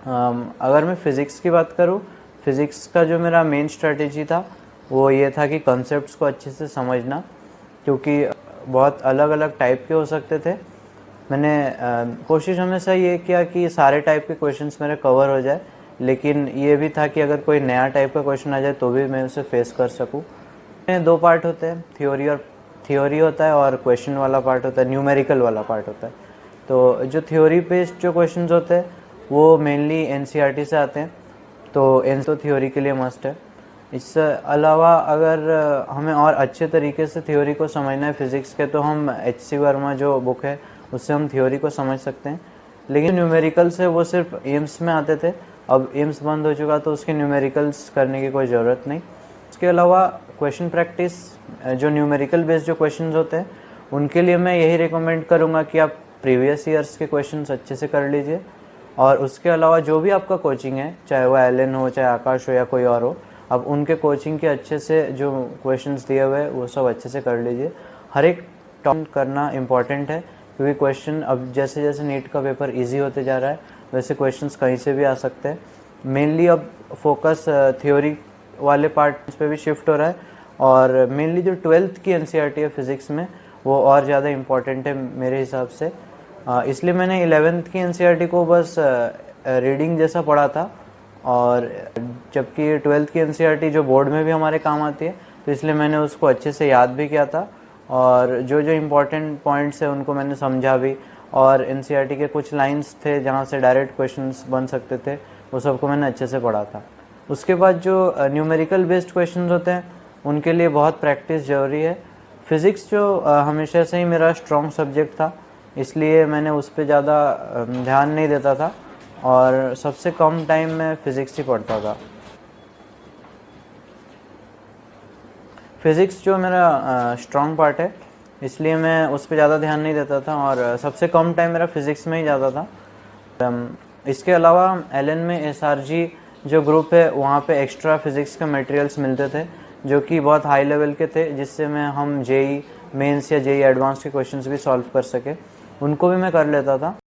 अगर मैं फ़िज़िक्स की बात करूँ, फ़िज़िक्स का जो मेरा मेन स्ट्रेटेजी था वो ये था कि कॉन्सेप्ट्स को अच्छे से समझना, क्योंकि बहुत अलग अलग टाइप के हो सकते थे। मैंने कोशिश हमेशा ये किया कि सारे टाइप के क्वेश्चंस मेरे कवर हो जाए, लेकिन ये भी था कि अगर कोई नया टाइप का क्वेश्चन आ जाए तो भी मैं उसे फेस कर सकूँ। दो पार्ट होते हैं, थ्योरी होता है और क्वेश्चन वाला पार्ट होता है, न्यूमेरिकल वाला पार्ट होता है। तो जो थ्योरी बेस्ड जो क्वेश्चंस होते हैं वो मेनली एनसीईआरटी से आते हैं, तो एन तो थ्योरी के लिए मस्ट है। इससे अलावा अगर हमें और अच्छे तरीके से थ्योरी को समझना है फिज़िक्स के, तो हम एच.सी. वर्मा जो बुक है उससे हम थ्योरी को समझ सकते हैं। लेकिन न्यूमेरिकल्स है वो सिर्फ एम्स में आते थे, अब एम्स बंद हो चुका तो उसके न्यूमेरिकल्स करने की कोई ज़रूरत नहीं। इसके अलावा क्वेश्चन प्रैक्टिस, जो न्यूमेरिकल बेस्ड जो क्वेश्चंस होते हैं उनके लिए मैं यही रिकमेंड करूँगा कि आप प्रीवियस ईयर्स के क्वेश्चंस अच्छे से कर लीजिए। और उसके अलावा जो भी आपका कोचिंग है, चाहे वो एलन हो, चाहे आकाश हो या कोई और हो, अब उनके कोचिंग के अच्छे से जो क्वेश्चंस दिए हुए हैं वो सब अच्छे से कर लीजिए। हर एक टॉप करना इम्पॉर्टेंट है, क्योंकि क्वेश्चन अब जैसे जैसे नीट का पेपर इजी होते जा रहा है वैसे क्वेश्चंस कहीं से भी आ सकते हैं। मेनली अब फोकस थ्योरी वाले पार्ट्स पे भी शिफ्ट हो रहा है, और मेनली जो 12th की एनसीईआरटी है फिज़िक्स में वो और ज़्यादा इम्पॉर्टेंट है मेरे हिसाब से। इसलिए मैंने 11th की एनसीईआरटी को बस रीडिंग जैसा पढ़ा था, और जबकि 12th की एनसीईआरटी जो बोर्ड में भी हमारे काम आती है, तो इसलिए मैंने उसको अच्छे से याद भी किया था, और जो जो इम्पोर्टेंट पॉइंट्स है उनको मैंने समझा भी, और एनसीईआरटी के कुछ लाइंस थे जहाँ से डायरेक्ट क्वेश्चंस बन सकते थे, वो सबको मैंने अच्छे से पढ़ा था। उसके बाद जो न्यूमेरिकल बेस्ड क्वेश्चंस होते हैं उनके लिए बहुत प्रैक्टिस ज़रूरी है। फ़िज़िक्स जो हमेशा से ही मेरा स्ट्रॉन्ग सब्जेक्ट था, इसलिए मैंने उस पर ज़्यादा ध्यान नहीं देता था, और सबसे कम टाइम में फ़िज़िक्स ही पढ़ता था। फ़िज़िक्स जो मेरा स्ट्रॉन्ग पार्ट है, इसलिए मैं उस पर ज़्यादा ध्यान नहीं देता था, और सबसे कम टाइम मेरा फ़िज़िक्स में ही जाता था। इसके अलावा एलन में एसआरजी जो ग्रुप है वहाँ पे एक्स्ट्रा फिज़िक्स के मटेरियल्स मिलते थे जो कि बहुत हाई लेवल के थे, जिससे मैं हम जेई मेंस या जेई एडवांस के क्वेश्चंस भी सॉल्व कर सके, उनको भी मैं कर लेता था।